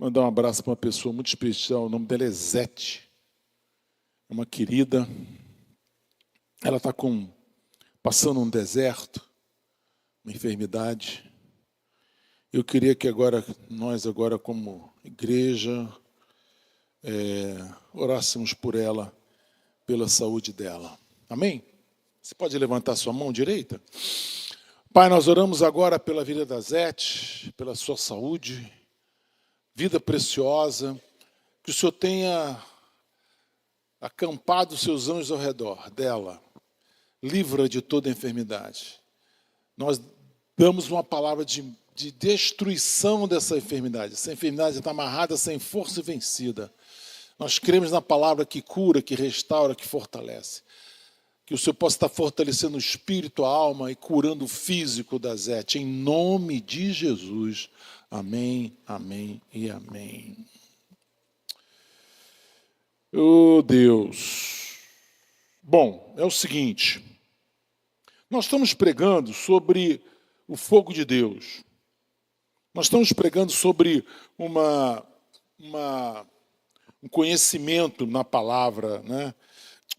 Mandar um abraço para uma pessoa muito especial, o nome dela é Zete. É uma querida. Ela está passando um deserto, uma enfermidade. Eu queria que nós como igreja, orássemos por ela, pela saúde dela. Amém? Você pode levantar sua mão direita? Pai, nós oramos agora pela vida da Zete, pela sua saúde, vida preciosa, que o Senhor tenha acampado os seus anjos ao redor dela, livra de toda enfermidade. Nós damos uma palavra de destruição dessa enfermidade. Essa enfermidade está amarrada, sem força e vencida. Nós cremos na palavra que cura, que restaura, que fortalece. Que o Senhor possa estar fortalecendo o espírito, a alma e curando o físico da Zete. Em nome de Jesus. Amém, amém e amém. Oh, Deus. Bom, é o seguinte. Nós estamos pregando sobre o fogo de Deus. Nós estamos pregando sobre um conhecimento na palavra, né?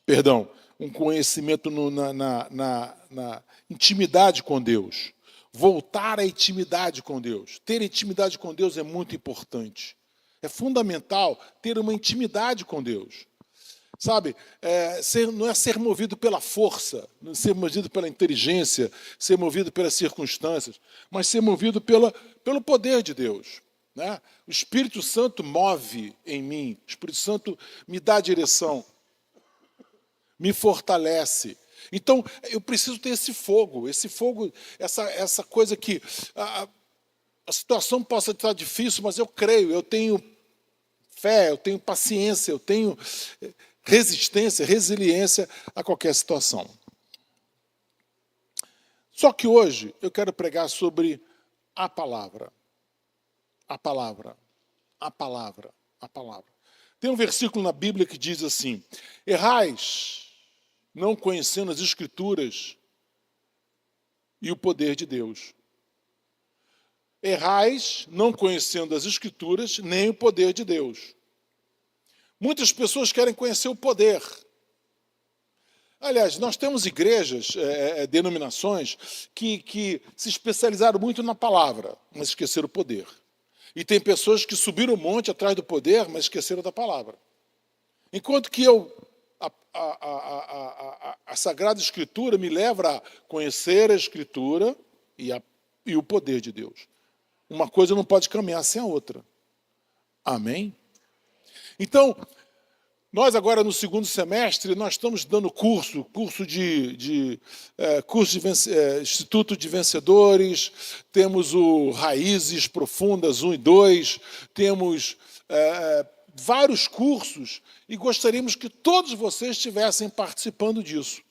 Perdão, um conhecimento na intimidade com Deus. Voltar à intimidade com Deus. Ter intimidade com Deus é muito importante. É fundamental ter uma intimidade com Deus. Sabe, não é ser movido pela força, não é ser movido pela inteligência, ser movido pelas circunstâncias, mas ser movido pelo poder de Deus. Né? O Espírito Santo move em mim, o Espírito Santo me dá direção, me fortalece. Então, eu preciso ter esse fogo, essa coisa que a situação possa estar difícil, mas eu creio, eu tenho fé, eu tenho paciência, eu tenho resistência, resiliência a qualquer situação. Só que hoje eu quero pregar sobre a palavra. A palavra. A palavra. A palavra. Tem um versículo na Bíblia que diz assim: errais, não conhecendo as Escrituras e o poder de Deus. Errais, não conhecendo as Escrituras nem o poder de Deus. Muitas pessoas querem conhecer o poder. Aliás, nós temos igrejas, denominações, que se especializaram muito na palavra, mas esqueceram o poder. E tem pessoas que subiram o monte atrás do poder, mas esqueceram da palavra. Enquanto que a Sagrada Escritura me leva a conhecer a Escritura e o poder de Deus. Uma coisa não pode caminhar sem a outra. Amém? Então, nós agora no segundo semestre, nós estamos dando curso de Instituto de Vencedores, temos o Raízes Profundas 1 e 2, temos vários cursos e gostaríamos que todos vocês estivessem participando disso.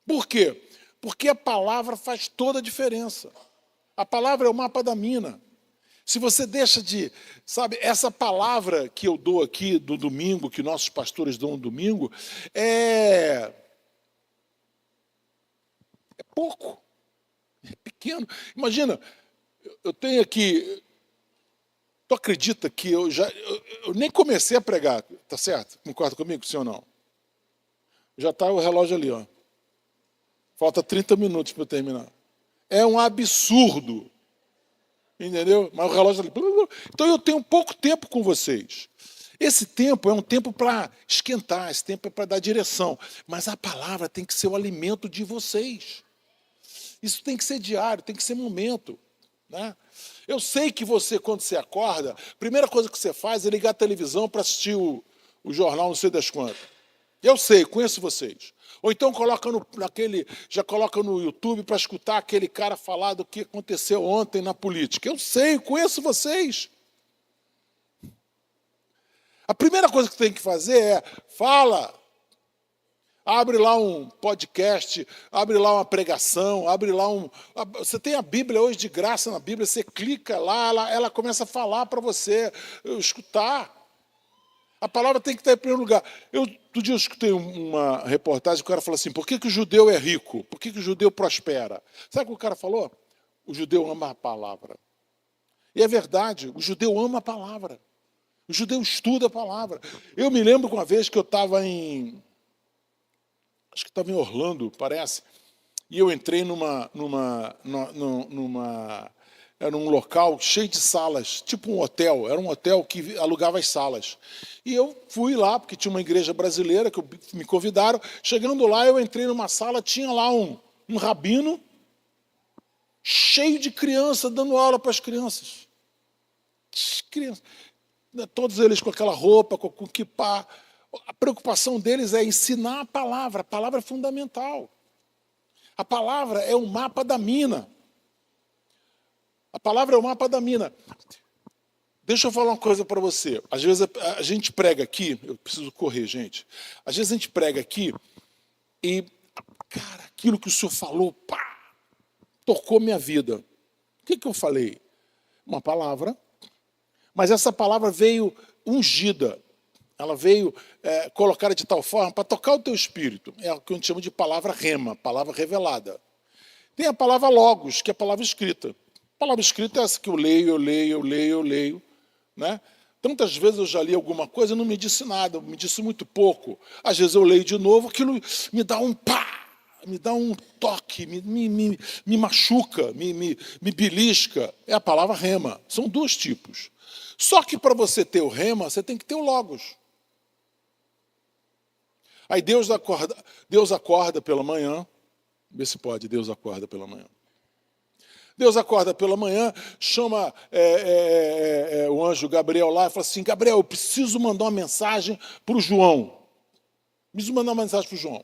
Por quê? Porque a palavra faz toda a diferença. A palavra é o mapa da mina. Se você deixa essa palavra que eu dou aqui do domingo, que nossos pastores dão no domingo, é pouco, é pequeno. Imagina, eu tenho aqui, tu acredita que eu nem comecei a pregar, tá certo? Concorda comigo, sim ou não? Já está o relógio ali, ó. Falta 30 minutos para eu terminar. É um absurdo. Entendeu? Mas o relógio ali. Então eu tenho pouco tempo com vocês. Esse tempo é um tempo para esquentar, esse tempo é para dar direção. Mas a palavra tem que ser o alimento de vocês. Isso tem que ser diário, tem que ser momento. Né? Eu sei que você, quando você acorda, a primeira coisa que você faz é ligar a televisão para assistir o jornal, não sei das quantas. Eu sei, conheço vocês. Ou então já coloca no YouTube para escutar aquele cara falar do que aconteceu ontem na política. Eu sei, conheço vocês. A primeira coisa que você tem que fazer é, abre lá um podcast, abre lá uma pregação, abre lá Você tem a Bíblia hoje de graça na Bíblia, você clica lá, ela começa a falar para você escutar. A palavra tem que estar em primeiro lugar. Outro dia eu escutei uma reportagem, o cara falou assim, por que o judeu é rico? Por que o judeu prospera? Sabe o que o cara falou? O judeu ama a palavra. E é verdade, o judeu ama a palavra. O judeu estuda a palavra. Eu me lembro uma vez que eu estava acho que estava em Orlando, parece, e eu entrei era um local cheio de salas, tipo um hotel, era um hotel que alugava as salas. E eu fui lá, porque tinha uma igreja brasileira que me convidaram. Chegando lá, eu entrei numa sala, tinha lá um rabino, cheio de crianças, dando aula para as crianças. Crianças. Todos eles com aquela roupa, com quipá. A preocupação deles é ensinar a palavra é fundamental. A palavra é o mapa da mina. A palavra é o mapa da mina. Deixa eu falar uma coisa para você. Às vezes a gente prega aqui, eu preciso correr, gente. Às vezes a gente prega aqui e, cara, aquilo que o senhor falou, pá, tocou minha vida. O que eu falei? Uma palavra, mas essa palavra veio ungida. Ela veio colocada de tal forma para tocar o teu espírito. É o que a gente chama de palavra rema, palavra revelada. Tem a palavra logos, que é a palavra escrita. A palavra escrita é essa que eu leio. Né? Tantas vezes eu já li alguma coisa e não me disse nada, me disse muito pouco. Às vezes eu leio de novo, aquilo me dá um pá, me dá um toque, me machuca, me belisca. É a palavra rema. São dois tipos. Só que para você ter o rema, você tem que ter o logos. Aí Deus acorda pela manhã, vê se pode, Deus acorda pela manhã. Deus acorda pela manhã, chama o anjo Gabriel lá e fala assim, Gabriel, eu preciso mandar uma mensagem para o João. Preciso mandar uma mensagem para o João.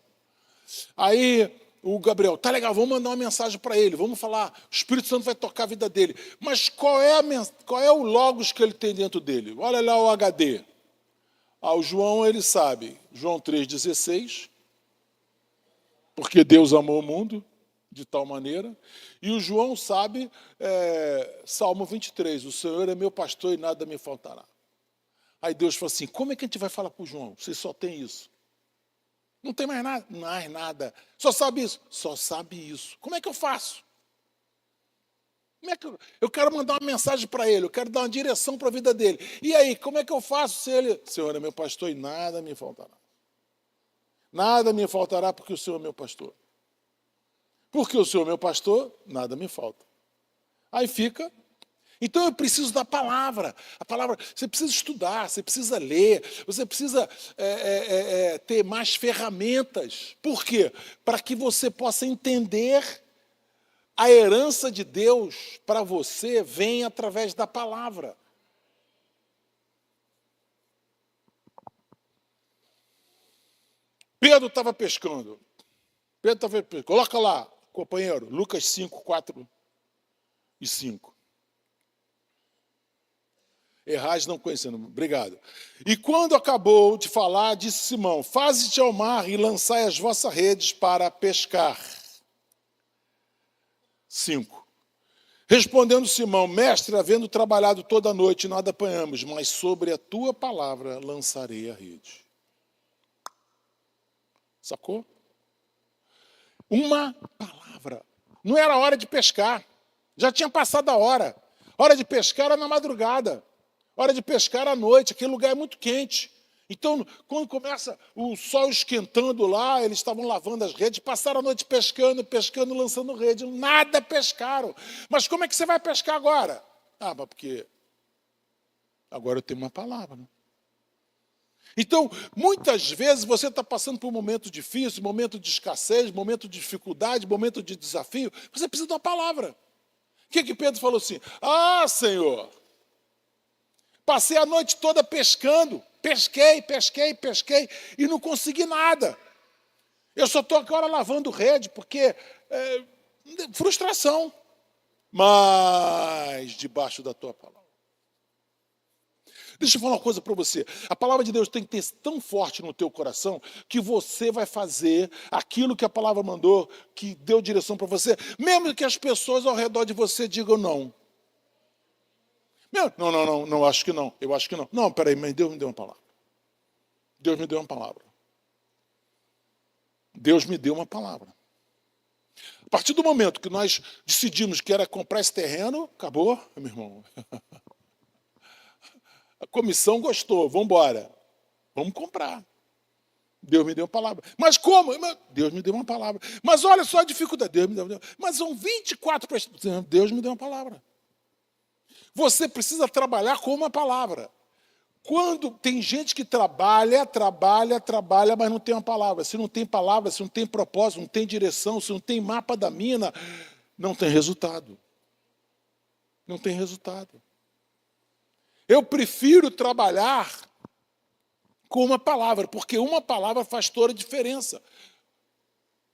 Aí o Gabriel, tá legal, vamos mandar uma mensagem para ele, vamos falar, o Espírito Santo vai tocar a vida dele. Mas qual é o logos que ele tem dentro dele? Olha lá o HD. O João, ele sabe, João 3,16, porque Deus amou o mundo de tal maneira, e o João sabe Salmo 23, o Senhor é meu pastor e nada me faltará. Aí Deus fala assim, como é que a gente vai falar para o João? Você só tem isso. Não tem mais nada? Mais nada. Só sabe isso? Só sabe isso. Como é que eu faço? Eu quero mandar uma mensagem para ele, eu quero dar uma direção para a vida dele. E aí, como é que eu faço se ele... Senhor é meu pastor e nada me faltará. Nada me faltará porque o Senhor é meu pastor. Porque o Senhor é meu pastor, nada me falta. Aí fica... Então eu preciso da palavra. A palavra, você precisa estudar, você precisa ler, você precisa ter mais ferramentas. Por quê? Para que você possa entender a herança de Deus para você vem através da palavra. Pedro estava pescando. Coloca lá, companheiro, Lucas 5, 4 e 5. Errais não conhecendo. Obrigado. E quando acabou de falar, disse Simão, faze-te ao mar e lançai as vossas redes para pescar. 5. Respondendo Simão, mestre, havendo trabalhado toda a noite, nada apanhamos, mas sobre a tua palavra lançarei a rede. Sacou? Uma palavra. Não era hora de pescar. Já tinha passado a hora. Hora de pescar era na madrugada. Hora de pescar à noite. Aquele lugar é muito quente. Então, quando começa o sol esquentando lá, eles estavam lavando as redes, passaram a noite pescando, lançando rede. Nada pescaram. Mas como é que você vai pescar agora? Mas porque agora eu tenho uma palavra. Né? Então, muitas vezes você está passando por um momento difícil, momento de escassez, momento de dificuldade, momento de desafio. Você precisa de uma palavra. O que Pedro falou assim? Senhor, passei a noite toda pescando. Pesquei e não consegui nada. Eu só estou agora lavando rede, porque frustração. Mas debaixo da tua palavra. Deixa eu falar uma coisa para você. A palavra de Deus tem que ter tão forte no teu coração que você vai fazer aquilo que a palavra mandou, que deu direção para você, mesmo que as pessoas ao redor de você digam não. Não, acho que não. Eu acho que não. Não, peraí, mas Deus me deu uma palavra. Deus me deu uma palavra. Deus me deu uma palavra. A partir do momento que nós decidimos que era comprar esse terreno, acabou, meu irmão. A comissão gostou, vamos embora. Vamos comprar. Deus me deu uma palavra. Mas como? Deus me deu uma palavra. Mas olha só a dificuldade. Deus me deu. Mas são 24 pessoas. Deus me deu uma palavra. Você precisa trabalhar com uma palavra. Quando tem gente que trabalha, mas não tem uma palavra. Se não tem palavra, se não tem propósito, não tem direção, se não tem mapa da mina, não tem resultado. Não tem resultado. Eu prefiro trabalhar com uma palavra, porque uma palavra faz toda a diferença.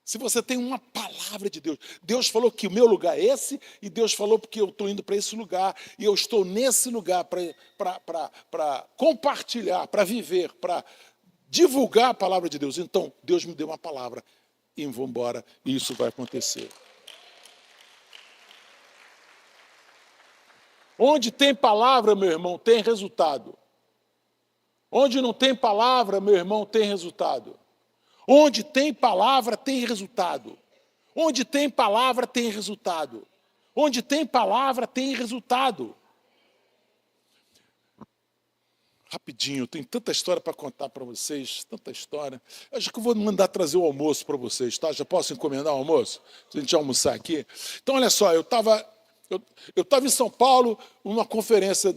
Se você tem uma palavra de Deus, Deus falou que o meu lugar é esse, e Deus falou porque eu estou indo para esse lugar, e eu estou nesse lugar para compartilhar, para viver, para divulgar a palavra de Deus. Então, Deus me deu uma palavra, e vamos embora, e isso vai acontecer. Onde tem palavra, meu irmão, tem resultado. Onde não tem palavra, meu irmão, tem resultado. Onde tem palavra, tem resultado. Onde tem palavra, tem resultado. Onde tem palavra, tem resultado. Rapidinho, tem tanta história para contar para vocês, tanta história. Acho que eu vou mandar trazer o almoço para vocês, tá? Já posso encomendar o almoço? Se a gente almoçar aqui. Então, olha só, eu estava em São Paulo, numa conferência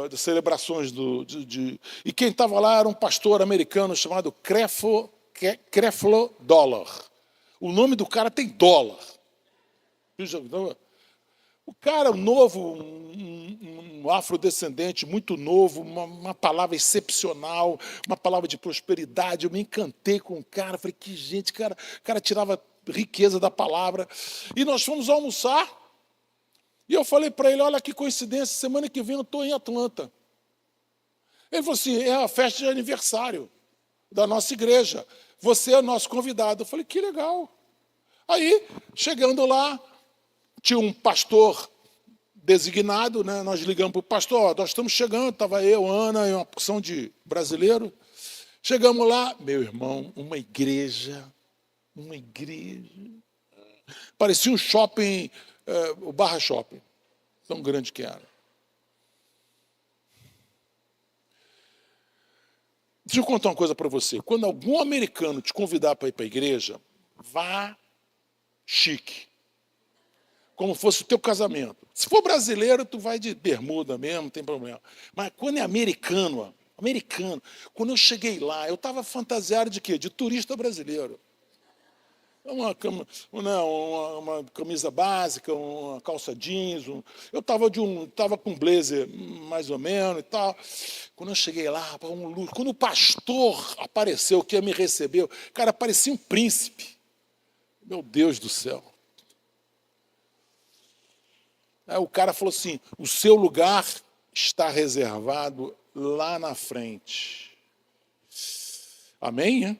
das celebrações e quem estava lá era um pastor americano chamado Creflo Dollar. O nome do cara tem dólar. O cara novo, um afrodescendente muito novo, uma palavra excepcional, uma palavra de prosperidade. Eu me encantei com o cara, falei, que gente, o cara tirava riqueza da palavra. E nós fomos almoçar, e eu falei para ele, olha que coincidência, semana que vem eu estou em Atlanta. Ele falou assim, é a festa de aniversário da nossa igreja. Você é o nosso convidado. Eu falei, que legal. Aí, chegando lá, tinha um pastor designado, né? Nós ligamos para o pastor, ó, nós estamos chegando, estava eu, Ana e uma porção de brasileiro. Chegamos lá, meu irmão, uma igreja, parecia um shopping, o Barra Shopping, tão grande que era. Deixa eu contar uma coisa para você. Quando algum americano te convidar para ir para a igreja, vá chique. Como fosse o teu casamento. Se for brasileiro, tu vai de bermuda mesmo, não tem problema. Mas quando é americano, quando eu cheguei lá, eu estava fantasiado de quê? De turista brasileiro. Uma camisa básica, uma calça jeans. Eu estava com um blazer mais ou menos e tal. Quando eu cheguei lá, quando o pastor apareceu, que ia me receber, cara, parecia um príncipe. Meu Deus do céu. Aí o cara falou assim, o seu lugar está reservado lá na frente. Amém? Hein?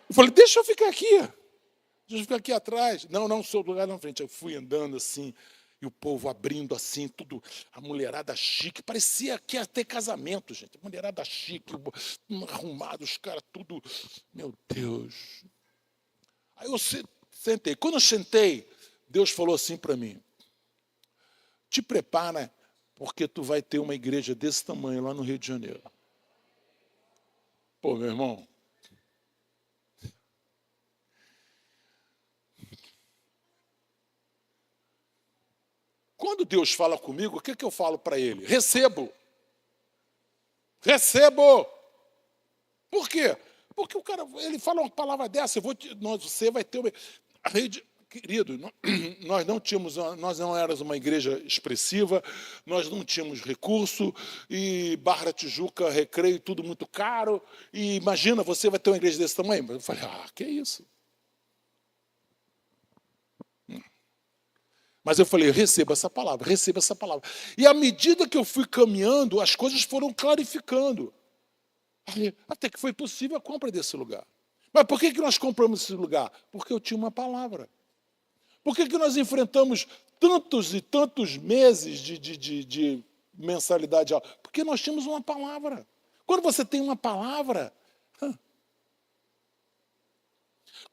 Eu falei, deixa eu ficar aqui atrás. Não, o seu lugar na frente. Eu fui andando assim, e o povo abrindo assim, tudo, a mulherada chique, parecia que ia ter casamento, gente. A mulherada chique, arrumado, os caras tudo, meu Deus. Aí eu sentei. Quando eu sentei, Deus falou assim para mim, te prepara, porque tu vai ter uma igreja desse tamanho lá no Rio de Janeiro. Pô, meu irmão. Quando Deus fala comigo, o que eu falo para ele? Recebo. Por quê? Porque o cara, ele fala uma palavra dessa, você vai ter uma... Querido, nós não éramos uma igreja expressiva, nós não tínhamos recurso, e Barra da Tijuca, Recreio, tudo muito caro, e imagina, você vai ter uma igreja desse tamanho? Eu falei, que isso? Mas eu falei, receba essa palavra. E à medida que eu fui caminhando, as coisas foram clarificando. Até que foi possível a compra desse lugar. Mas por que nós compramos esse lugar? Porque eu tinha uma palavra. Por que nós enfrentamos tantos e tantos meses de mensalidade alta? Porque nós tínhamos uma palavra. Quando você tem uma palavra...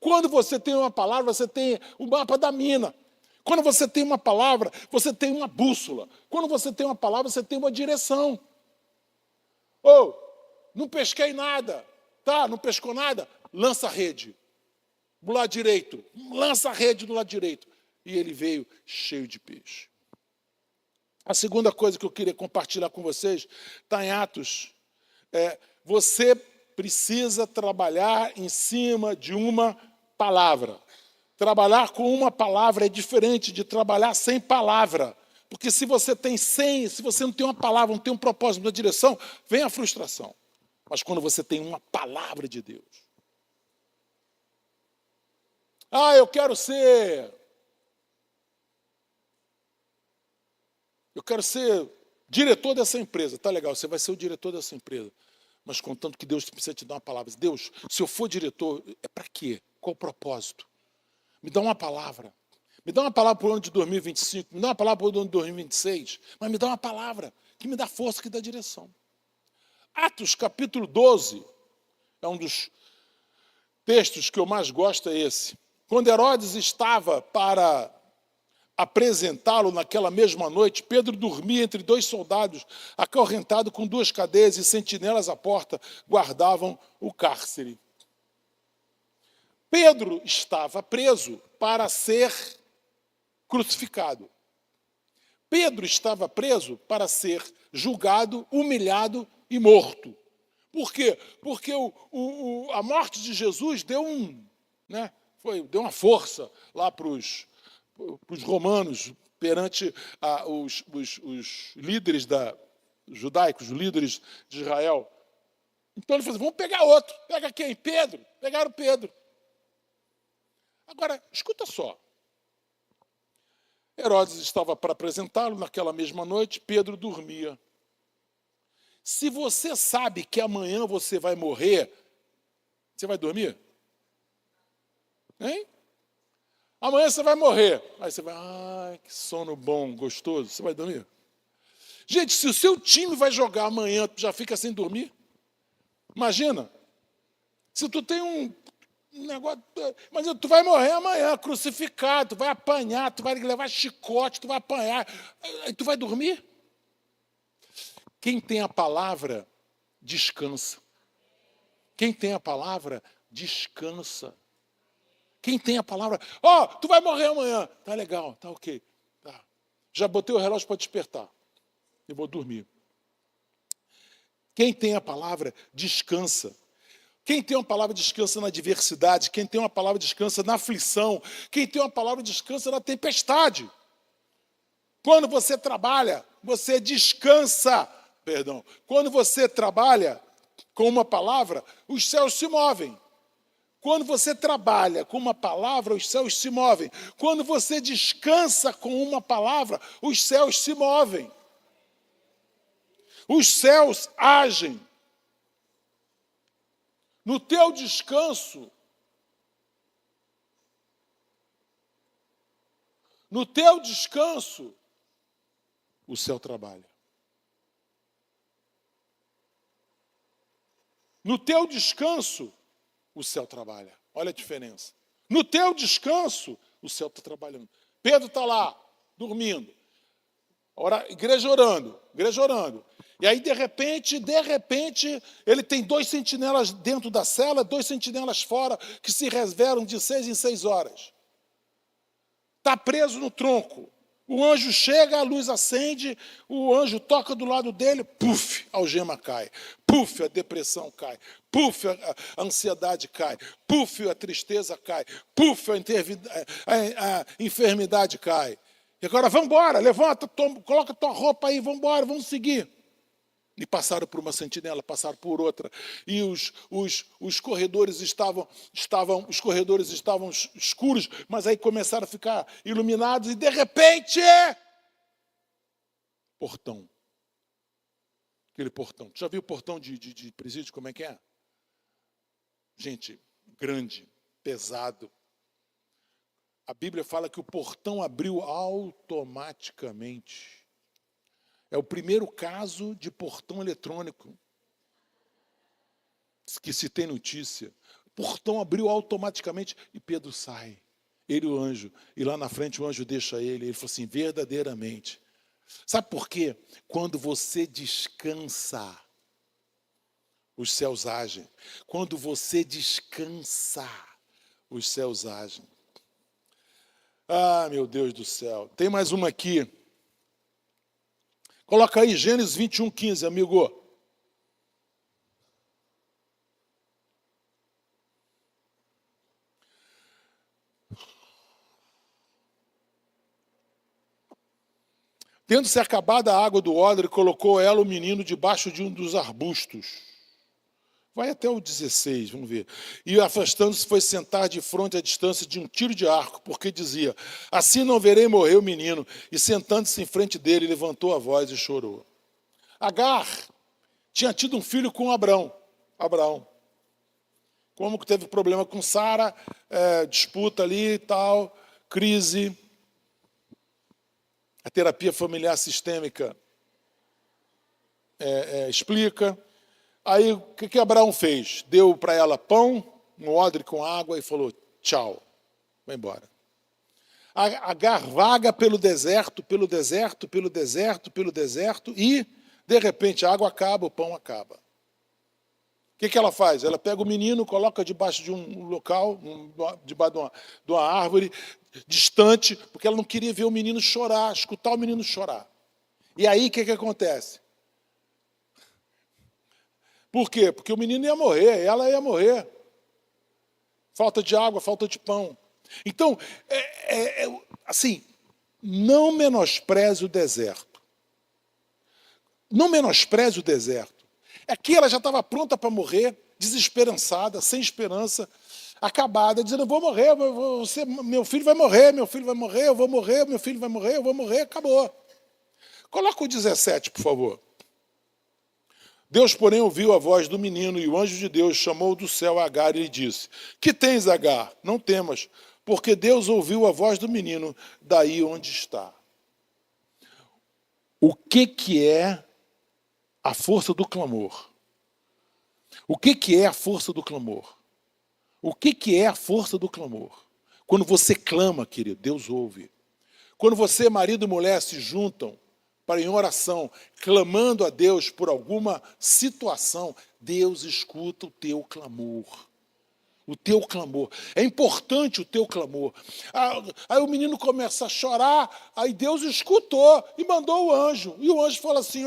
Quando você tem uma palavra, você tem o mapa da mina. Quando você tem uma palavra, você tem uma bússola. Quando você tem uma palavra, você tem uma direção. Ou, não pesquei nada. Tá, não pescou nada? Lança a rede. Do lado direito. Lança a rede do lado direito. E ele veio cheio de peixe. A segunda coisa que eu queria compartilhar com vocês está em Atos. Você precisa trabalhar em cima de uma palavra. Trabalhar com uma palavra é diferente de trabalhar sem palavra. Porque se você tem 100, se você não tem uma palavra, não tem um propósito, uma direção, vem a frustração. Mas quando você tem uma palavra de Deus. Eu quero ser diretor dessa empresa. Tá legal, você vai ser o diretor dessa empresa. Mas contanto que Deus precisa te dar uma palavra. Deus, se eu for diretor, é para quê? Qual o propósito? Me dá uma palavra. Me dá uma palavra para o ano de 2025, me dá uma palavra para o ano de 2026, mas me dá uma palavra que me dá força, que dá direção. Atos, capítulo 12, é um dos textos que eu mais gosto, é esse. Quando Herodes estava para apresentá-lo naquela mesma noite, Pedro dormia entre dois soldados, acorrentado com duas cadeias e sentinelas à porta guardavam o cárcere. Pedro estava preso para ser crucificado. Pedro estava preso para ser julgado, humilhado e morto. Por quê? Porque a morte de Jesus deu uma força lá para os romanos perante os líderes judaicos, os líderes de Israel. Então ele falou assim, vamos pegar outro. Pega quem? Pedro. Pegaram Pedro. Agora, escuta só. Herodes estava para apresentá-lo naquela mesma noite, Pedro dormia. Se você sabe que amanhã você vai morrer, você vai dormir? Hein? Amanhã você vai morrer. Aí você vai, que sono bom, gostoso. Você vai dormir? Gente, se o seu time vai jogar amanhã, tu já fica sem dormir? Imagina. Se tu tem um negócio, mas tu vai morrer amanhã, crucificado, tu vai apanhar, tu vai levar chicote, tu vai apanhar, aí tu vai dormir? Quem tem a palavra, descansa. Quem tem a palavra, descansa. Quem tem a palavra, tu vai morrer amanhã, tá legal, tá ok, tá. Já botei o relógio para despertar, eu vou dormir. Quem tem a palavra, descansa. Quem tem uma palavra descansa na adversidade, quem tem uma palavra descansa na aflição, quem tem uma palavra descansa na tempestade. Quando você trabalha, você descansa. Quando você trabalha com uma palavra, os céus se movem. Quando você trabalha com uma palavra, os céus se movem. Quando você descansa com uma palavra, os céus se movem. Os céus agem. No teu descanso, o céu trabalha. No teu descanso, o céu trabalha. Olha a diferença. No teu descanso, o céu está trabalhando. Pedro está lá, dormindo. Igreja orando. E aí, de repente, ele tem 2 sentinelas dentro da cela, 2 sentinelas fora, que se revelam de 6 em 6 horas. Está preso no tronco. O anjo chega, a luz acende, o anjo toca do lado dele, puf, a algema cai. Puf, a depressão cai. Puf, a ansiedade cai. Puf, a tristeza cai. Puf, a enfermidade cai. E agora, vamos embora, levanta, coloca tua roupa aí, vamos embora, vamos seguir. E passaram por uma sentinela, passaram por outra. E os corredores estavam escuros, mas aí começaram a ficar iluminados e, de repente, portão. Aquele portão. Tu já viu o portão de presídio, como é que é? Gente, grande, pesado. A Bíblia fala que o portão abriu automaticamente. É o primeiro caso de portão eletrônico que se tem notícia. portão abriu automaticamente e Pedro sai. Ele e o anjo. E lá na frente o anjo deixa ele. Ele falou assim, verdadeiramente. Sabe por quê? Quando você descansa, os céus agem. Quando você descansa, os céus agem. Ah, meu Deus do céu. Tem mais uma aqui. Coloca aí, Gênesis 21:15, amigo. Tendo-se acabado a água do odre, colocou ela o menino debaixo de um dos arbustos. Vai até o 16, vamos ver. E afastando-se, foi sentar de fronte à distância de um tiro de arco, porque dizia, assim não verei morrer o menino. E sentando-se em frente dele, levantou a voz e chorou. Agar tinha tido um filho com Abrão. Como que teve problema com Sara, disputa ali e tal, crise. A terapia familiar sistêmica explica. Aí, o que Abraão fez? Deu para ela pão, um odre com água e falou, tchau, vai embora. Agar vaga pelo deserto e, de repente, a água acaba, o pão acaba. O que ela faz? Ela pega o menino, coloca debaixo de um local, debaixo de uma árvore, distante, porque ela não queria ver o menino chorar, escutar o menino chorar. E aí, o que acontece? Por quê? Porque o menino ia morrer, ela ia morrer. Falta de água, falta de pão. Então, assim, não menospreze o deserto. Não menospreze o deserto. Aqui ela já estava pronta para morrer, desesperançada, sem esperança, acabada, dizendo, eu vou morrer, meu filho vai morrer, eu vou morrer, meu filho vai morrer, eu vou morrer, acabou. Coloca o 17, por favor. Deus, porém, ouviu a voz do menino, e o anjo de Deus chamou do céu Agar e lhe disse, que tens, Agar? Não temas, porque Deus ouviu a voz do menino daí onde está. O que é a força do clamor? O que é a força do clamor? O que é a força do clamor? Quando você clama, querido, Deus ouve. Quando você, marido e mulher, se juntam para em oração, clamando a Deus por alguma situação, Deus escuta o teu clamor. O teu clamor. É importante o teu clamor. Aí o menino começa a chorar, aí Deus escutou e mandou o anjo. E o anjo fala assim,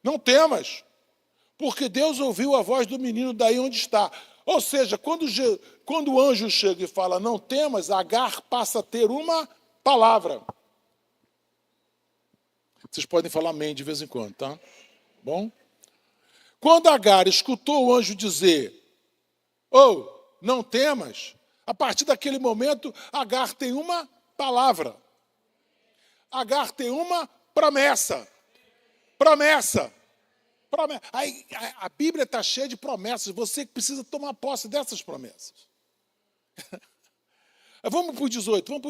não temas, porque Deus ouviu a voz do menino daí onde está. Ou seja, quando o anjo chega e fala, não temas, Agar passa a ter uma palavra. Vocês podem falar amém de vez em quando, tá? Bom? Quando Agar escutou o anjo dizer, não temas, a partir daquele momento, Agar tem uma palavra. Agar tem uma promessa. Promessa. Aí, a Bíblia está cheia de promessas, você precisa tomar posse dessas promessas. Vamos para o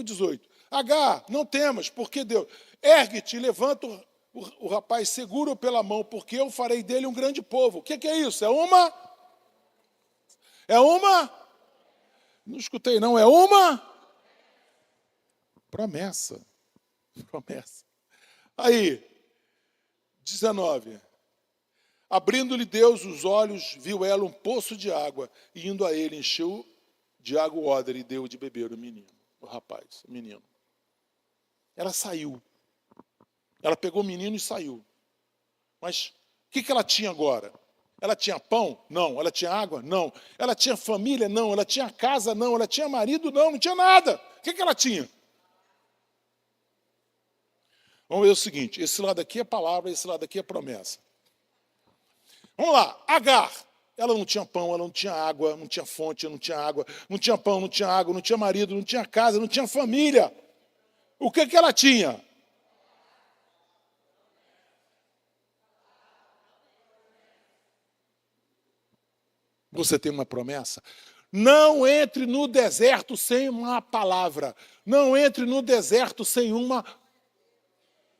18. Agar, não temas, porque Deus... Ergue-te e levanta o rapaz, segura-o pela mão, porque eu farei dele um grande povo. O que é isso? É uma? Não escutei não, é uma? Promessa. Aí, 19. Abrindo-lhe Deus os olhos, viu ela um poço de água, e indo a ele, encheu de água o odre e deu de beber o menino. Ela saiu. Ela pegou o menino e saiu. Mas o que ela tinha agora? Ela tinha pão? Não. Ela tinha água? Não. Ela tinha família? Não. Ela tinha casa? Não. Ela tinha marido? Não tinha nada. O que ela tinha? Vamos ver o seguinte, esse lado aqui é palavra, esse lado aqui é promessa. Vamos lá, Agar. Ela não tinha pão, ela não tinha água, não tinha fonte, não tinha água, não tinha pão, não tinha água, não tinha marido, não tinha casa, não tinha família. O que ela tinha? Você tem uma promessa? Não entre no deserto sem uma palavra. Não entre no deserto sem uma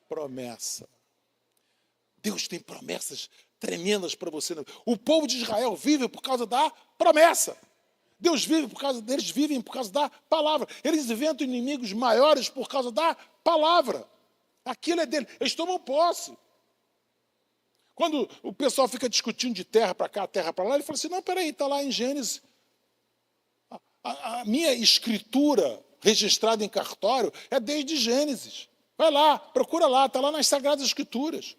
promessa. Deus tem promessas tremendas para você. O povo de Israel vive por causa da promessa. Deus vive por causa deles, vivem por causa da palavra. Eles inventam inimigos maiores por causa da palavra. Aquilo é dele. Eles tomam posse. Quando o pessoal fica discutindo de terra para cá, terra para lá, ele fala assim, não, peraí, está lá em Gênesis. A minha escritura registrada em cartório é desde Gênesis. Vai lá, procura lá, está lá nas Sagradas Escrituras.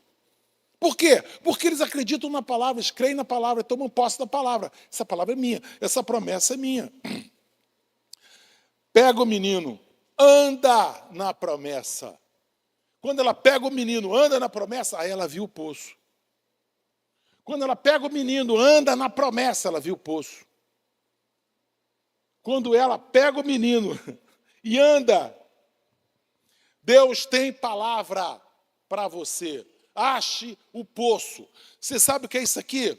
Por quê? Porque eles acreditam na palavra, eles creem na palavra, tomam posse da palavra. Essa palavra é minha, essa promessa é minha. Pega o menino, anda na promessa. Quando ela pega o menino, anda na promessa, aí ela viu o poço. Quando ela pega o menino, anda na promessa, ela viu o poço. Quando ela pega o menino e anda, Deus tem palavra para você. Ache o poço. Você sabe o que é isso aqui?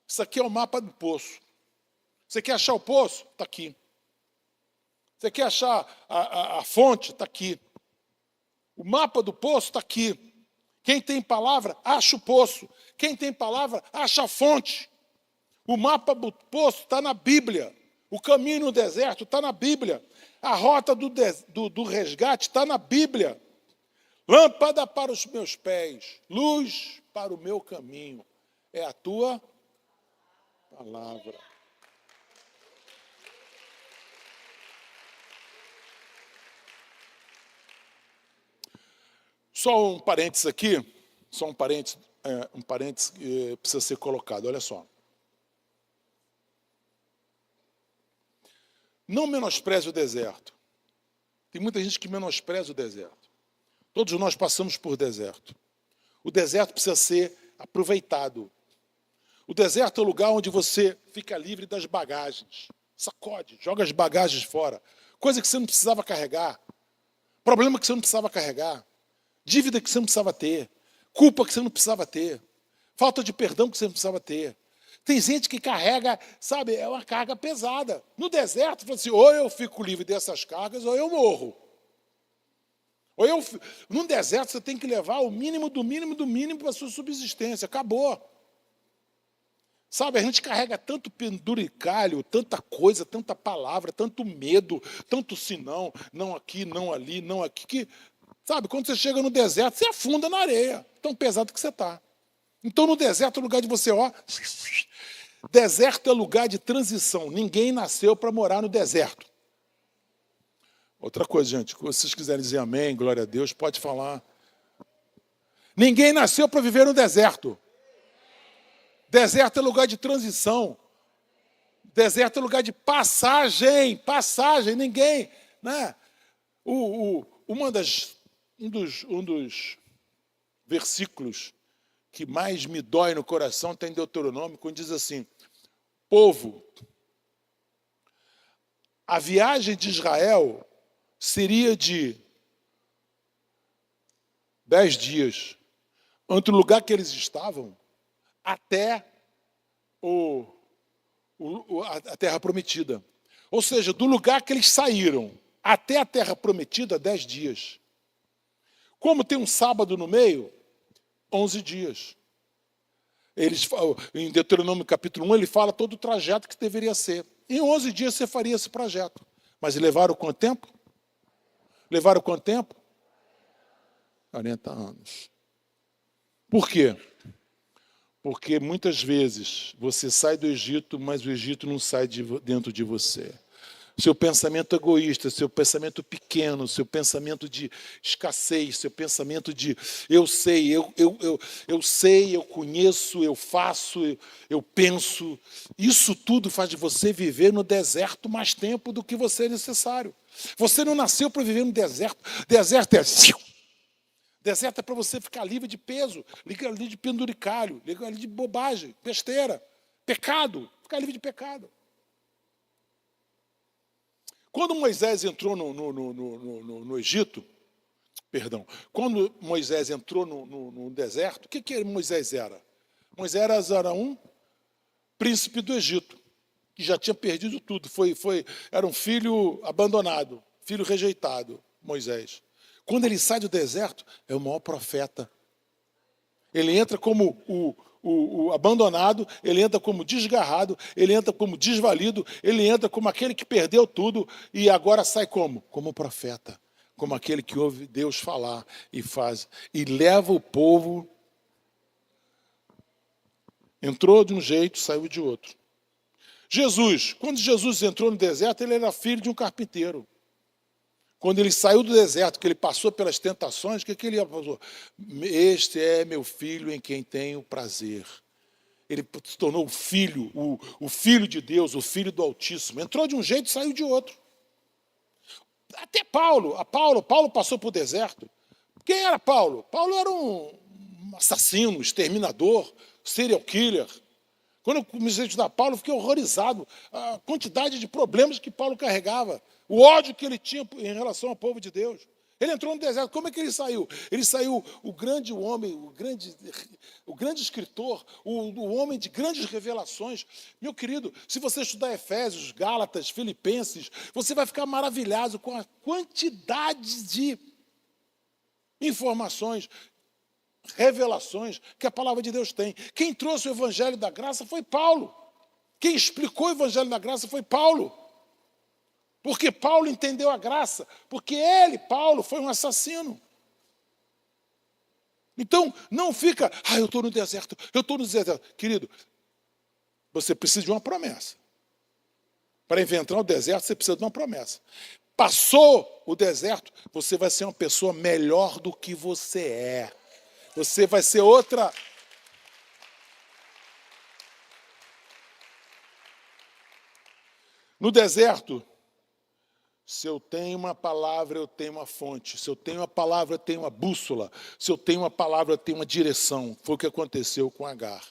Isso aqui é o mapa do poço. Você quer achar o poço? Está aqui. Você quer achar a fonte? Está aqui. O mapa do poço está aqui. Quem tem palavra, acha o poço. Quem tem palavra, acha a fonte. O mapa do poço está na Bíblia. O caminho no deserto está na Bíblia. A rota do resgate está na Bíblia. Lâmpada para os meus pés, luz para o meu caminho. É a tua palavra. Só um parênteses aqui, um parênteses que precisa ser colocado, olha só. Não menospreze o deserto. Tem muita gente que menospreza o deserto. Todos nós passamos por deserto. O deserto precisa ser aproveitado. O deserto é o lugar onde você fica livre das bagagens. Sacode, joga as bagagens fora. Coisa que você não precisava carregar. Problema que você não precisava carregar. Dívida que você não precisava ter. Culpa que você não precisava ter. Falta de perdão que você não precisava ter. Tem gente que carrega, sabe, é uma carga pesada. No deserto, fala assim, ou eu fico livre dessas cargas, ou eu morro. Num deserto, você tem que levar o mínimo do mínimo do mínimo para a sua subsistência. Acabou. Sabe, a gente carrega tanto penduricalho, tanta coisa, tanta palavra, tanto medo, tanto senão, não aqui, não ali, não aqui, que, sabe, quando você chega no deserto, você afunda na areia, tão pesado que você está. Então, no deserto é o lugar de você, deserto é lugar de transição. Ninguém nasceu para morar no deserto. Outra coisa, gente, se vocês quiserem dizer amém, glória a Deus, pode falar. Ninguém nasceu para viver no deserto. Deserto é lugar de transição. Deserto é lugar de passagem. Ninguém, né? Um dos versículos que mais me dói no coração está em Deuteronômio, quando diz assim, povo, a viagem de Israel seria de 10 dias, entre o lugar que eles estavam até a terra prometida. Ou seja, do lugar que eles saíram até a terra prometida, 10 dias. Como tem um sábado no meio, 11 dias. Em Deuteronômio capítulo 1, ele fala todo o trajeto que deveria ser. Em 11 dias você faria esse projeto. Mas levaram quanto tempo? 40 anos. Por quê? Porque muitas vezes você sai do Egito, mas o Egito não sai dentro de você. Seu pensamento egoísta, seu pensamento pequeno, seu pensamento de escassez, seu pensamento de eu sei, eu conheço, eu faço, eu penso. Isso tudo faz de você viver no deserto mais tempo do que você é necessário. Você não nasceu para viver no deserto. Deserto é para você ficar livre de peso, livre de penduricalho, livre de bobagem, besteira, pecado, ficar livre de pecado. Quando Moisés entrou no Egito, quando Moisés entrou no deserto, o que Moisés era? Moisés era um príncipe do Egito, que já tinha perdido tudo, era um filho abandonado, filho rejeitado, Moisés. Quando ele sai do deserto, é o maior profeta. Ele entra como o abandonado, ele entra como desgarrado, ele entra como desvalido, ele entra como aquele que perdeu tudo e agora sai como? Como profeta, como aquele que ouve Deus falar e faz, e leva o povo. Entrou de um jeito, saiu de outro. Jesus, quando Jesus entrou no deserto, ele era filho de um carpinteiro. Quando ele saiu do deserto, que ele passou pelas tentações, o que ele falou? Este é meu filho em quem tenho prazer. Ele se tornou o filho, o filho de Deus, o filho do Altíssimo. Entrou de um jeito e saiu de outro. Até Paulo passou por deserto. Quem era Paulo? Paulo era um assassino, exterminador, serial killer. Quando eu comecei a estudar Paulo, eu fiquei horrorizado. A quantidade de problemas que Paulo carregava. O ódio que ele tinha em relação ao povo de Deus. Ele entrou no deserto. Como é que ele saiu? Ele saiu o grande homem, o grande escritor, o homem de grandes revelações. Meu querido, se você estudar Efésios, Gálatas, Filipenses, você vai ficar maravilhado com a quantidade de informações, revelações que a palavra de Deus tem. Quem trouxe o evangelho da graça foi Paulo. Quem explicou o evangelho da graça foi Paulo. Porque Paulo entendeu a graça. Porque ele, Paulo, foi um assassino. Então, não fica, eu estou no deserto, eu estou no deserto. Querido, você precisa de uma promessa. Para enfrentar o deserto, você precisa de uma promessa. Passou o deserto, você vai ser uma pessoa melhor do que você é. Você vai ser outra. No deserto, se eu tenho uma palavra, eu tenho uma fonte. Se eu tenho uma palavra, eu tenho uma bússola. Se eu tenho uma palavra, eu tenho uma direção. Foi o que aconteceu com Agar.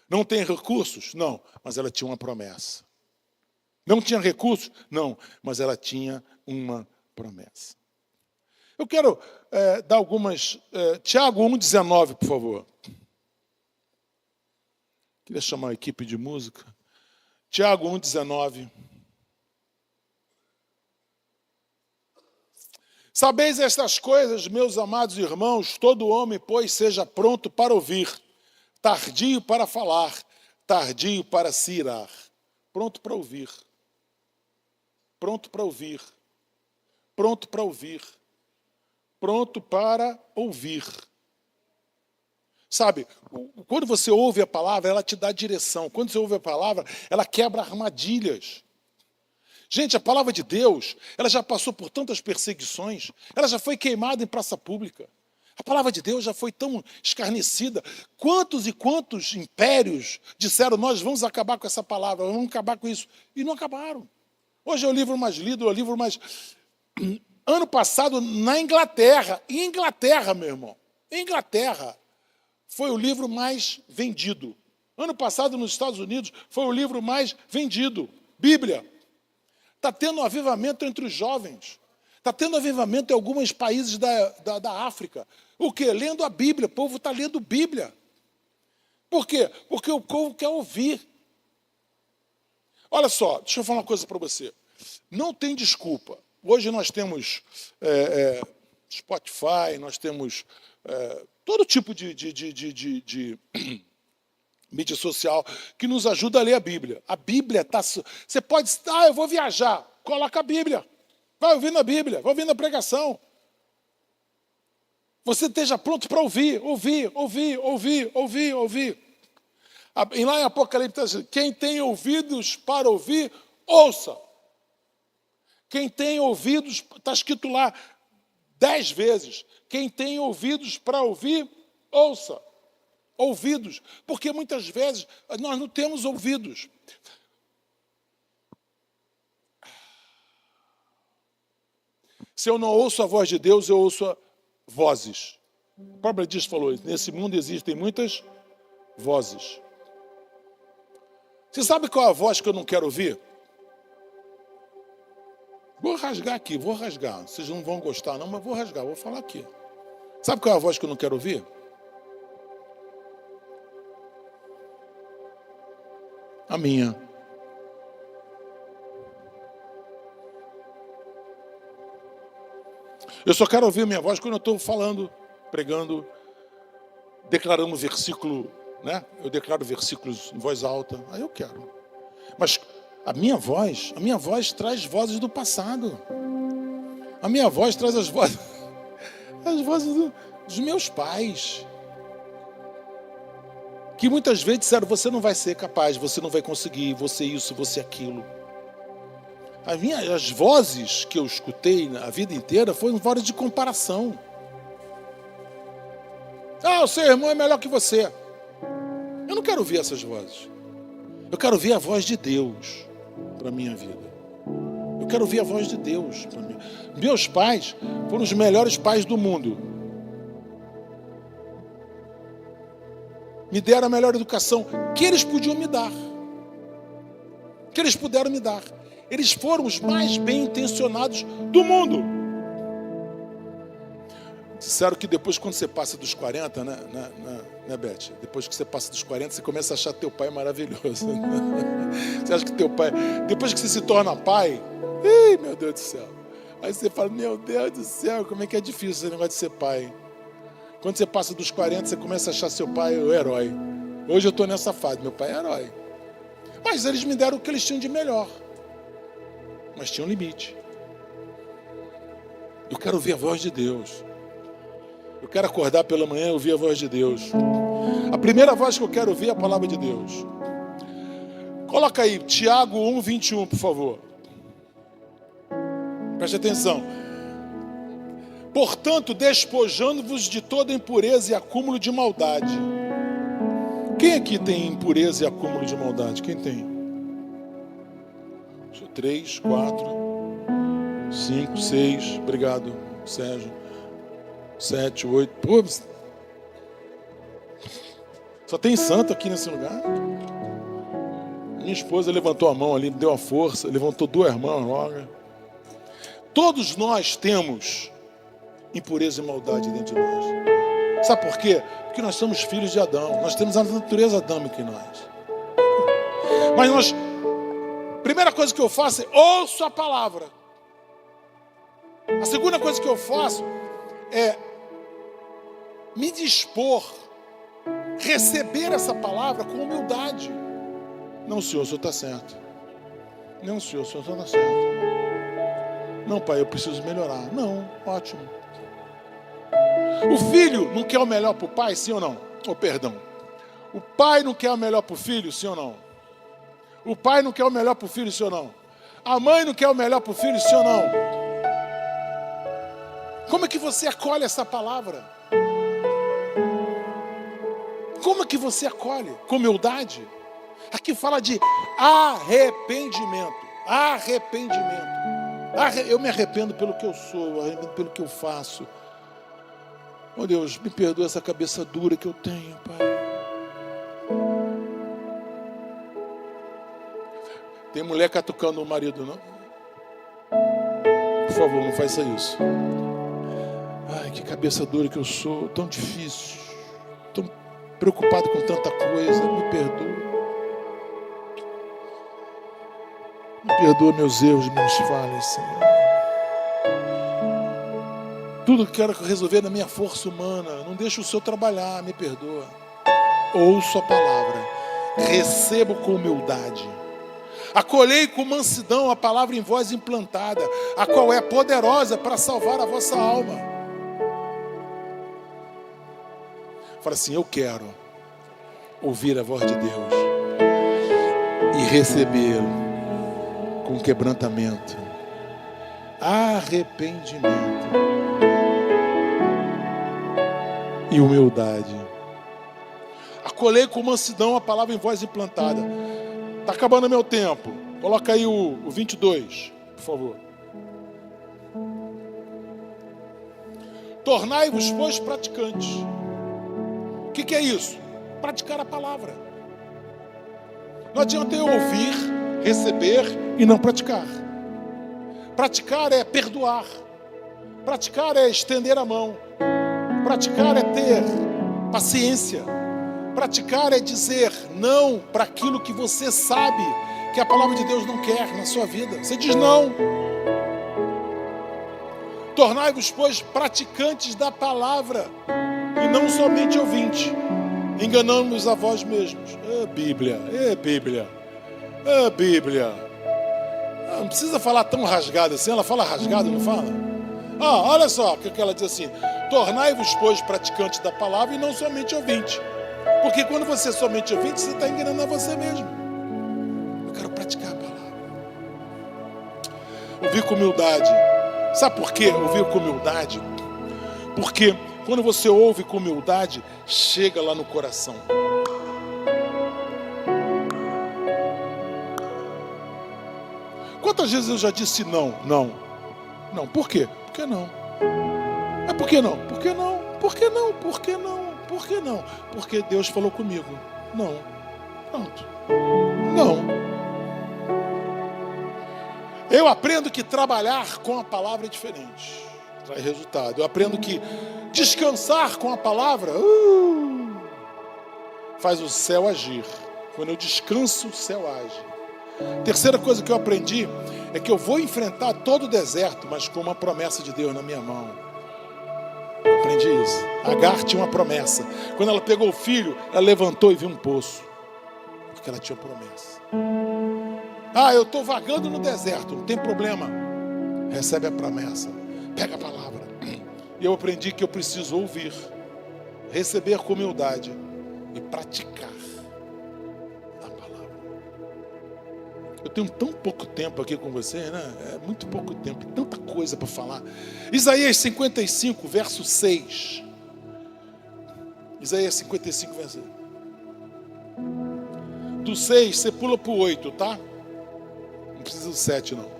Não tem recursos? Não, mas ela tinha uma promessa. Não tinha recursos? Não, mas ela tinha uma promessa. Eu quero dar algumas... Tiago 1,19, por favor. Queria chamar a equipe de música. Tiago 1,19. Sabeis estas coisas, meus amados irmãos, todo homem, pois, seja pronto para ouvir, tardio para falar, tardio para se irar. Pronto para ouvir. Pronto para ouvir. Pronto para ouvir. Pronto para ouvir. Sabe, quando você ouve a palavra, ela te dá direção. Quando você ouve a palavra, ela quebra armadilhas. Gente, a palavra de Deus, ela já passou por tantas perseguições, ela já foi queimada em praça pública. A palavra de Deus já foi tão escarnecida. Quantos e quantos impérios disseram, nós vamos acabar com essa palavra, vamos acabar com isso. E não acabaram. Hoje é o livro mais lido, é o livro mais... Ano passado, na Inglaterra, meu irmão, Inglaterra, foi o livro mais vendido. Ano passado, nos Estados Unidos, foi o livro mais vendido. Bíblia. Está tendo um avivamento entre os jovens. Está tendo avivamento em alguns países da África. O quê? Lendo a Bíblia. O povo está lendo Bíblia. Por quê? Porque o povo quer ouvir. Olha só, deixa eu falar uma coisa para você. Não tem desculpa. Hoje nós temos Spotify, nós temos todo tipo de mídia social que nos ajuda a ler a Bíblia. A Bíblia está... Você pode... eu vou viajar. Coloca a Bíblia. Vai ouvindo a Bíblia, vai ouvindo a pregação. Você esteja pronto para ouvir. E lá em Apocalipse, está dizendo, quem tem ouvidos para ouvir, ouça. Quem tem ouvidos, está escrito lá 10 vezes. Quem tem ouvidos para ouvir, ouça. Ouvidos, porque muitas vezes nós não temos ouvidos. Se eu não ouço a voz de Deus, eu ouço vozes. O próprio Dias falou isso. Nesse mundo existem muitas vozes. Você sabe qual é a voz que eu não quero ouvir? Vou rasgar aqui, vou rasgar. Vocês não vão gostar não, mas vou rasgar, vou falar aqui. Sabe qual é a voz que eu não quero ouvir? A minha. Eu só quero ouvir a minha voz quando eu estou falando, pregando. declarando um versículo, né? Eu declaro versículos em voz alta, aí eu quero. Mas a minha voz traz vozes do passado. A minha voz traz as vozes dos meus pais, que muitas vezes disseram: você não vai ser capaz, você não vai conseguir, você isso, você aquilo. As vozes que eu escutei a vida inteira foram vozes de comparação. O seu irmão é melhor que você. Eu não quero ouvir essas vozes. Eu quero ouvir a voz de Deus para a minha vida. Eu quero ouvir a voz de Deus para mim. Meus pais foram os melhores pais do mundo. Me deram a melhor educação que eles podiam me dar. Que eles puderam me dar. Eles foram os mais bem intencionados do mundo. Disseram que depois, quando você passa dos 40, né, Beth? Depois que você passa dos 40, você começa a achar teu pai maravilhoso. Você acha que teu pai... Depois que você se torna pai... meu Deus do céu. Aí você fala: meu Deus do céu, como é que é difícil esse negócio de ser pai. Quando você passa dos 40, você começa a achar seu pai o herói. Hoje eu estou nessa fase, meu pai é herói. Mas eles me deram o que eles tinham de melhor. Mas tinha um limite. Eu quero ouvir a voz de Deus. Eu quero acordar pela manhã e ouvir a voz de Deus. A primeira voz que eu quero ouvir é a palavra de Deus. Coloca aí, Tiago 1:21, por favor. Preste atenção. Portanto, despojando-vos de toda impureza e acúmulo de maldade. Quem aqui tem impureza e acúmulo de maldade? Quem tem? 3, 4, 5, 6. Obrigado, Sérgio. 7, 8. Pô, só tem santo aqui nesse lugar. Minha esposa levantou a mão ali, deu a força, levantou 2 mãos logo. Todos nós temos impureza e maldade dentro de nós. Sabe por quê? Porque nós somos filhos de Adão. Nós temos a natureza adâmica em nós. Mas primeira coisa que eu faço é ouço a palavra. A segunda coisa que eu faço é me dispor, receber essa palavra com humildade. Não, senhor, o senhor está certo. Não, senhor, o senhor está certo. Não, pai, eu preciso melhorar. Não, ótimo. O filho não quer o melhor para o pai, sim ou não? Perdão. O pai não quer o melhor para o filho, sim ou não? O pai não quer o melhor para o filho, sim ou não? A mãe não quer o melhor para o filho, sim ou não? Como é que você acolhe essa palavra? Como é que você acolhe? Com humildade? Aqui fala de arrependimento. Arrependimento. Eu me arrependo pelo que eu sou, eu arrependo pelo que eu faço. Oh Deus, me perdoa essa cabeça dura que eu tenho, Pai. Tem mulher catucando o marido, não? Por favor, não faça isso. Ai, que cabeça dura que eu sou, tão difícil, tão preocupado com tanta coisa. Me perdoa. Me perdoa meus erros, minhas falhas, Senhor. Tudo que quero resolver na minha força humana. Não deixa o Senhor trabalhar, me perdoa. Ouço a palavra, recebo com humildade. Acolhei com mansidão a palavra em voz implantada, a qual é poderosa para salvar a vossa alma. Fala assim: eu quero ouvir a voz de Deus e receber com quebrantamento, arrependimento e humildade. Acolhei com mansidão a palavra em voz implantada. Está acabando meu tempo. Coloca aí o 22, por favor. Tornai-vos, pois, praticantes. O que é isso? Praticar a palavra. Não adianta eu ouvir, receber e não praticar. Praticar é perdoar. Praticar é estender a mão. Praticar é ter paciência. Praticar é dizer não para aquilo que você sabe que a palavra de Deus não quer na sua vida. Você diz não. Tornai-vos, pois, praticantes da palavra e não somente ouvinte, enganando-nos a vós mesmos. Bíblia, Bíblia, Bíblia. Não precisa falar tão rasgado assim. Ela fala rasgado, não fala? Olha só o que ela diz assim: tornai-vos, pois, praticantes da palavra e não somente ouvinte. Porque quando você é somente ouvinte, você está enganando a você mesmo. Eu quero praticar a palavra. Ouvir com humildade. Sabe por quê? Ouvir com humildade. Porque quando você ouve com humildade, chega lá no coração. Quantas vezes eu já disse não? Não. Não. Por quê? Por que não? Por que não? Por que não? Por que não? Por que não? Por que não? Porque Deus falou comigo. Não. Pronto. Não. Eu aprendo que trabalhar com a palavra é diferente. Traz resultado. Eu aprendo que descansar com a palavra faz o céu agir. Quando eu descanso, o céu age. Terceira coisa que eu aprendi é que eu vou enfrentar todo o deserto, mas com uma promessa de Deus na minha mão. Eu aprendi isso. Agar tinha uma promessa. Quando ela pegou o filho, ela levantou e viu um poço. Porque ela tinha promessa. Eu estou vagando no deserto, não tem problema. Recebe a promessa. Pega a palavra. E eu aprendi que eu preciso ouvir, receber com humildade e praticar a palavra. Eu tenho tão pouco tempo aqui com você, né? É muito pouco tempo, tanta coisa para falar. Isaías 55, verso 6. Isaías 55, verso 6. Do 6, você pula para o 8, tá? Não precisa do 7, não.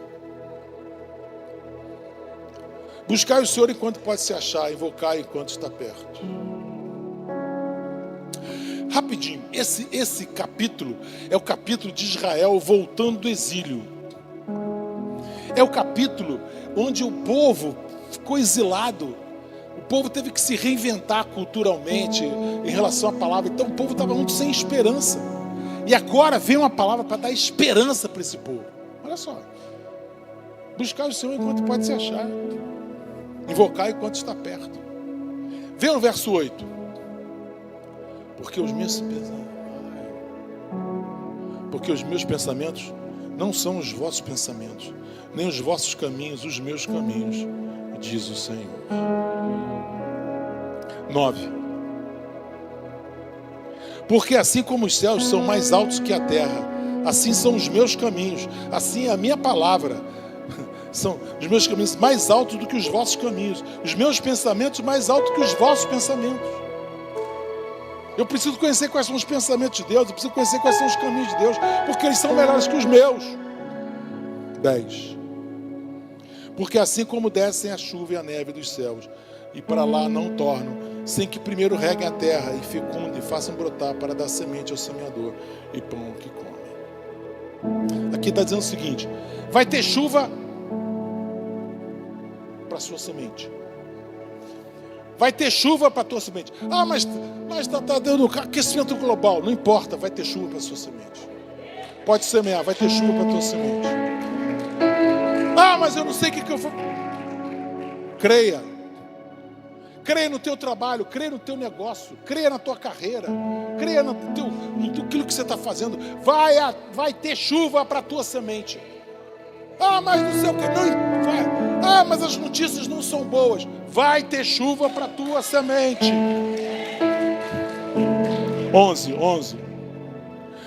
Buscai o Senhor enquanto pode se achar, invocai enquanto está perto. Rapidinho, esse capítulo é o capítulo de Israel voltando do exílio. É o capítulo onde o povo ficou exilado. O povo teve que se reinventar culturalmente em relação à palavra. Então o povo estava muito sem esperança. E agora vem uma palavra para dar esperança para esse povo. Olha só. Buscar o Senhor enquanto pode se achar. Invocar enquanto está perto. Vê no verso 8. Porque os meus pensamentos não são os vossos pensamentos, nem os vossos caminhos, os meus caminhos, diz o Senhor. 9. Porque assim como os céus são mais altos que a terra, assim são os meus caminhos, assim é a minha palavra. São os meus caminhos mais altos do que os vossos caminhos, os meus pensamentos mais altos que os vossos pensamentos. Eu preciso conhecer quais são os pensamentos de Deus, eu preciso conhecer quais são os caminhos de Deus, porque eles são melhores que os meus. 10. Porque assim como descem a chuva e a neve dos céus, e para lá não tornam, sem que primeiro reguem a terra e fecundem, e façam brotar para dar semente ao semeador e pão ao que come. Aqui está dizendo o seguinte: vai ter chuva para a sua semente. Vai ter chuva para a tua semente. Mas está dando aquecimento global. Não importa, vai ter chuva para a sua semente. Pode semear, vai ter chuva para a tua semente. Mas eu não sei o que eu vou. Creia. Creia no teu trabalho, creia no teu negócio, creia na tua carreira, creia no aquilo que você está fazendo. Vai ter chuva para a tua semente. Mas não sei o que, não vai. Mas as notícias não são boas. Vai ter chuva para a tua semente. 11.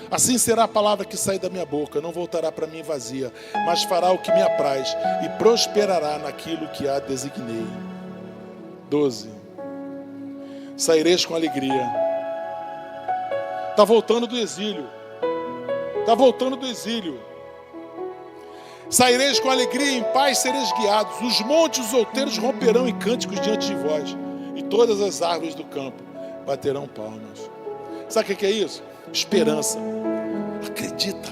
Assim será a palavra que sair da minha boca, não voltará para mim vazia, mas fará o que me apraz e prosperará naquilo que a designei. 12. Saireis com alegria. Está voltando do exílio. Saireis com alegria e em paz sereis guiados. Os montes e os outeiros romperão em cânticos diante de vós, e todas as árvores do campo baterão palmas. Sabe o que é isso? Esperança. Acredita.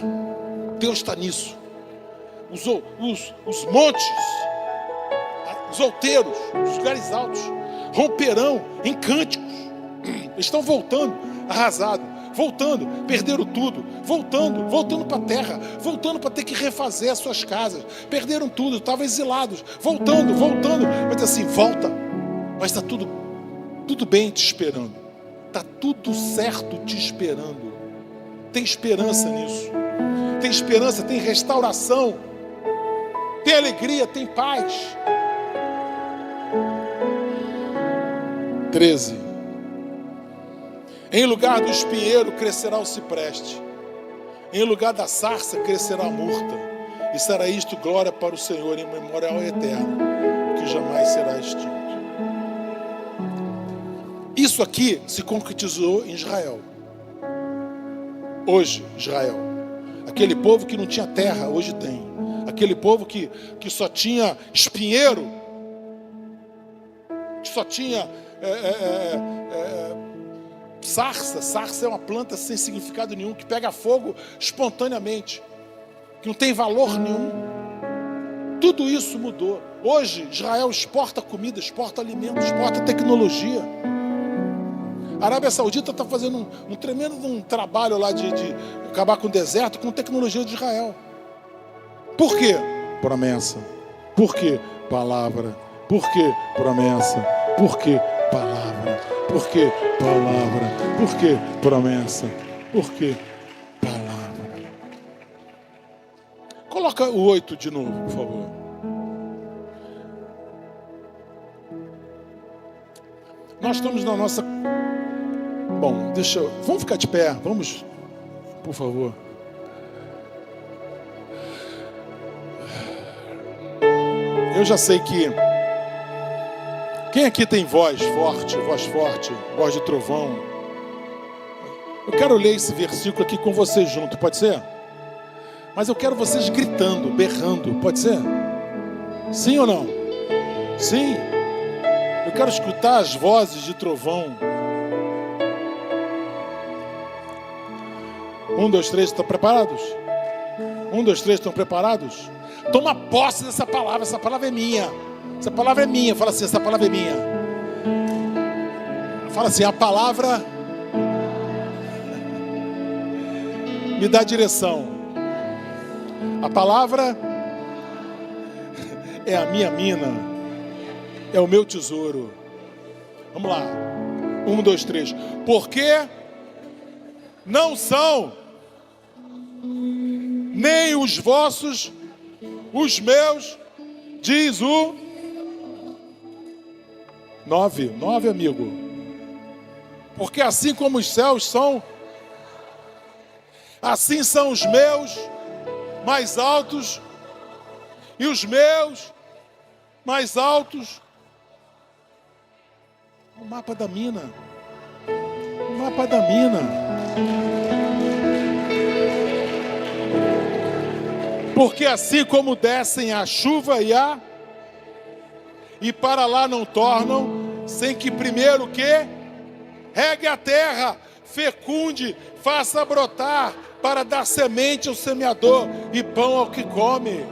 Deus está nisso. Os montes, os outeiros, os lugares altos romperão em cânticos. Eles estão voltando arrasados. Voltando, perderam tudo, voltando para a terra, voltando para ter que refazer as suas casas, perderam tudo, estavam exilados, voltando, mas assim, volta, mas está tudo tudo bem te esperando. Está tudo certo te esperando. Tem esperança nisso. Tem esperança, tem restauração. Tem alegria, tem paz. 13. Em lugar do espinheiro crescerá o cipreste. Em lugar da sarça crescerá a murta. E será isto glória para o Senhor em memorial eterno, que jamais será extinto. Isso aqui se concretizou em Israel. Hoje, Israel. Aquele povo que não tinha terra, hoje tem. Aquele povo que só tinha espinheiro, que só tinha sarça. Sarça é uma planta sem significado nenhum, que pega fogo espontaneamente, que não tem valor nenhum. Tudo isso mudou. Hoje, Israel exporta comida, exporta alimentos, exporta tecnologia. A Arábia Saudita está fazendo um tremendo trabalho lá de acabar com o deserto com tecnologia de Israel. Por quê? Promessa. Por quê? Palavra. Por quê? Promessa. Por quê? Palavra. Por quê? Palavra. Por quê? Promessa. Por quê? Palavra. Coloca o 8 de novo, por favor. Nós estamos na nossa... Bom, vamos ficar de pé, vamos, por favor. Eu já sei que... Quem aqui tem voz forte, voz de trovão? Eu quero ler esse versículo aqui com vocês junto, pode ser? Mas eu quero vocês gritando, berrando, pode ser? Sim ou não? Sim? Eu quero escutar as vozes de trovão. 1, 2, 3, estão preparados? 1, 2, 3, estão preparados? Toma posse dessa palavra, essa palavra é minha. Essa palavra é minha, fala assim, essa palavra é minha. Fala assim, a palavra me dá direção. A palavra é a minha mina, é o meu tesouro. Vamos lá, 1, 2, 3. Porque não são nem os vossos, os meus, diz o 9, amigo. Porque assim como os céus são, assim são os meus mais altos e os meus mais altos. O mapa da mina. O mapa da mina. Porque assim como descem a chuva e para lá não tornam, sem que primeiro o quê? Regue a terra, fecunde, faça brotar, para dar semente ao semeador e pão ao que come.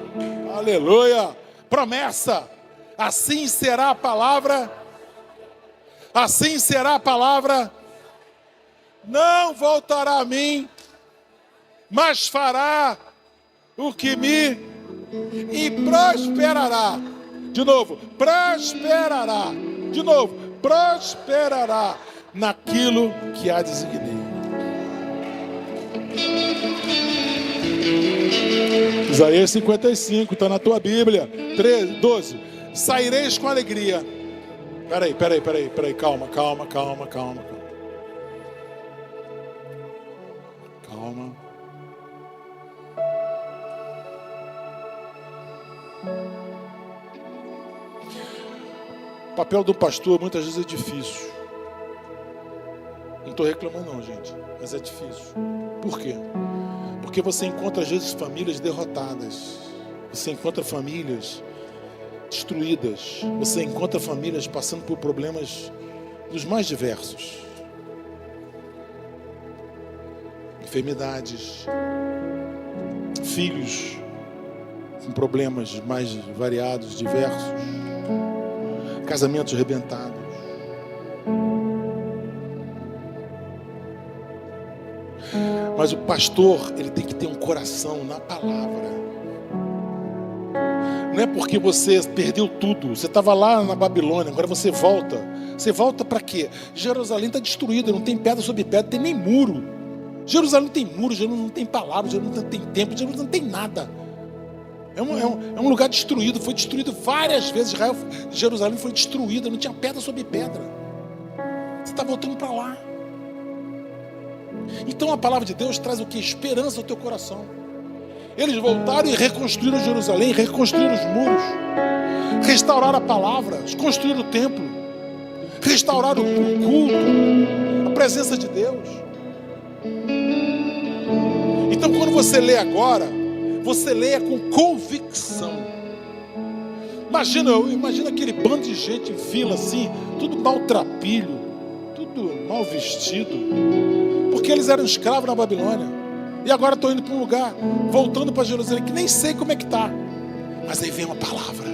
Aleluia! Promessa! Assim será a palavra, assim será a palavra, não voltará a mim, mas fará o que me e prosperará. De novo, prosperará. De novo, prosperará naquilo que a designei. Isaías 55, está na tua Bíblia. 13, 12. Saireis com alegria. Peraí, calma. Calma. O papel do pastor muitas vezes é difícil. Não estou reclamando não, gente, mas é difícil. Por quê? Porque você encontra às vezes famílias derrotadas. Você encontra famílias destruídas. Você encontra famílias passando por problemas dos mais diversos. Enfermidades. Filhos com problemas mais variados, diversos. Casamentos arrebentados. Mas o pastor, ele tem que ter um coração na palavra. Não é porque você perdeu tudo, você estava lá na Babilônia, agora você volta Você volta para quê? Jerusalém está destruída, não tem pedra sobre pedra, não tem nem muro. Jerusalém não tem muro, Jerusalém não tem palavra, Jerusalém não tem templo, Jerusalém não tem nada. É um lugar destruído, foi destruído várias vezes. Jerusalém foi destruída, não tinha pedra sobre pedra. Você está voltando para lá. Então a palavra de Deus traz o que? Esperança ao teu coração. Eles voltaram e reconstruíram Jerusalém, reconstruíram os muros, restauraram a palavra, construíram o templo, restauraram o culto, a presença de Deus. Então quando você lê agora, você leia com convicção. Imagina aquele bando de gente em fila assim, tudo maltrapilho, tudo mal vestido, porque eles eram escravos na Babilônia. E agora estou indo para um lugar, voltando para Jerusalém, que nem sei como é que está. Mas aí vem uma palavra.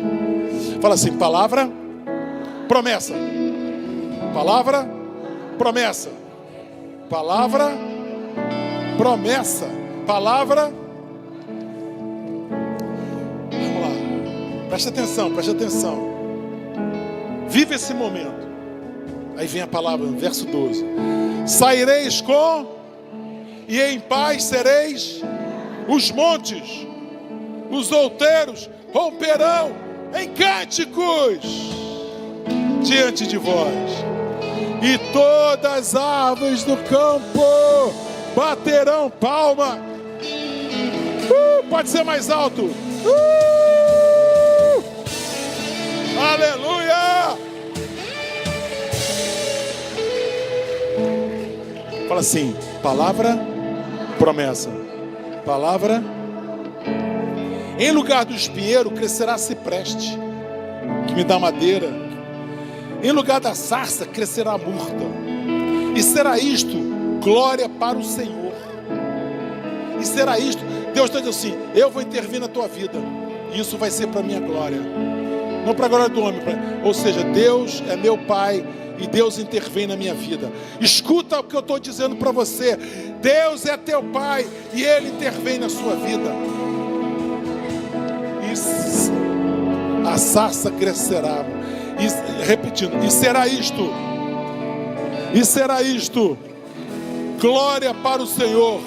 Fala assim, palavra, promessa. Palavra, promessa. Palavra, promessa. Palavra. Vamos lá. Presta atenção. Vive esse momento. Aí vem a palavra, verso 12. Saireis com... e em paz sereis, os montes, os outeiros romperão em cânticos diante de vós, e todas as árvores do campo baterão palma. Pode ser mais alto. Aleluia! Fala assim, palavra, promessa. Palavra. Em lugar do espinheiro crescerá cipreste, que me dá madeira. Em lugar da sarça crescerá a murta. E será isto glória para o Senhor. E será isto, Deus está dizendo assim, eu vou intervir na tua vida. E isso vai ser para a minha glória. Não para a glória do homem. Ou seja, Deus é meu Pai. E Deus intervém na minha vida. Escuta o que eu estou dizendo para você. Deus é teu Pai e Ele intervém na sua vida. E a sarça crescerá. Repetindo, e será isto, glória para o Senhor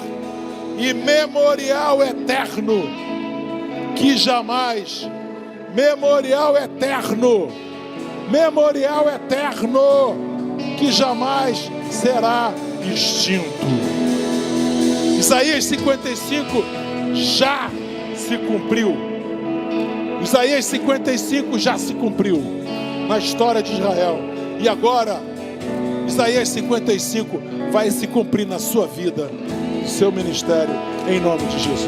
e memorial eterno, que jamais, memorial eterno, que jamais será extinto. Isaías 55 já se cumpriu. Isaías 55 já se cumpriu na história de Israel. E agora, Isaías 55 vai se cumprir na sua vida, no seu ministério, em nome de Jesus.